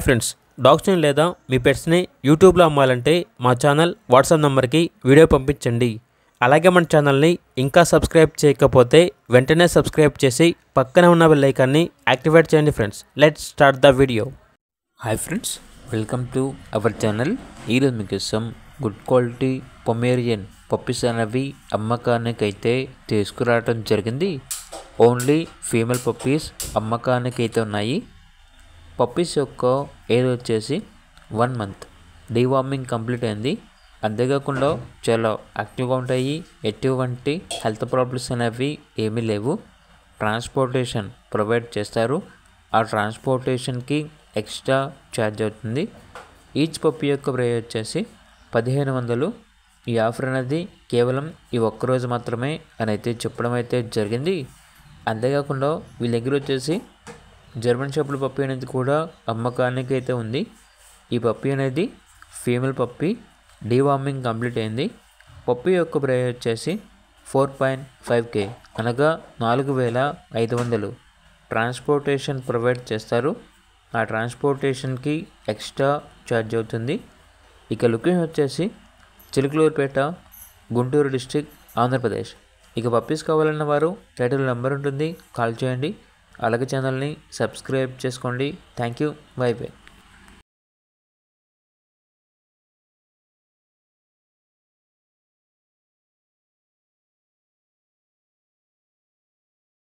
Friends, డాగ్స్ని లేదా మీ పెట్స్ని యూట్యూబ్లో అమ్మాలంటే మా ఛానల్ వాట్సాప్ నెంబర్కి వీడియో పంపించండి. అలాగే మన ఛానల్ని ఇంకా సబ్స్క్రైబ్ చేయకపోతే వెంటనే సబ్స్క్రైబ్ చేసి పక్కనే ఉన్న బెల్ ఐకాన్ని యాక్టివేట్ చేయండి. Friends, let's start the video. Hi friends, welcome to our channel. ఈరోజు మీకోసం గుడ్ క్వాలిటీ పొమేరియన్ పప్పీస్ అనేవి అమ్మకానికైతే తీసుకురావడం జరిగింది. ఓన్లీ ఫీమేల్ పప్పీస్ అమ్మకానికైతే ఉన్నాయి. పప్పీస్ యొక్క ఏజ్ వచ్చేసి 1 month. డీవార్మింగ్ కంప్లీట్ అయింది. అంతేకాకుండా చాలా యాక్టివ్గా ఉంటాయి. ఎటువంటి హెల్త్ ప్రాబ్లమ్స్ అనేవి ఏమీ లేవు. ట్రాన్స్పోర్టేషన్ ప్రొవైడ్ చేస్తారు. ఆ ట్రాన్స్పోర్టేషన్కి ఎక్స్ట్రా ఛార్జ్ అవుతుంది. ఈచ్ పప్పీ యొక్క ప్రైస్ వచ్చేసి 1500. ఈ ఆఫర్ అనేది కేవలం ఈ ఒక్కరోజు మాత్రమే అని అయితే చెప్పడం అయితే జరిగింది. అంతేకాకుండా వీళ్ళ దగ్గర వచ్చేసి జర్మన్ షెపర్డ్ పప్పీ అనేది కూడా అమ్మకానికి అయితే ఉంది. ఈ పప్పీ అనేది ఫీమేల్ పప్పీ, డీవార్మింగ్ కంప్లీట్ అయింది. పప్పీ యొక్క ప్రైస్ వచ్చేసి 4.5K, అనగా 4500. ట్రాన్స్పోర్టేషన్ ప్రొవైడ్ చేస్తారు. ఆ ట్రాన్స్పోర్టేషన్కి ఎక్స్ట్రా ఛార్జ్ అవుతుంది. ఇక లొకేషన్ వచ్చేసి చిలుకలూరుపేట, గుంటూరు డిస్ట్రిక్ట్, ఆంధ్రప్రదేశ్. ఇక పప్పీస్ కావాలన్న వారు టైటిల్ నెంబర్ ఉంటుంది, కాల్ చేయండి. అలాగే ఛానల్ని సబ్స్క్రైబ్ చేసుకోండి. Thank you. By by.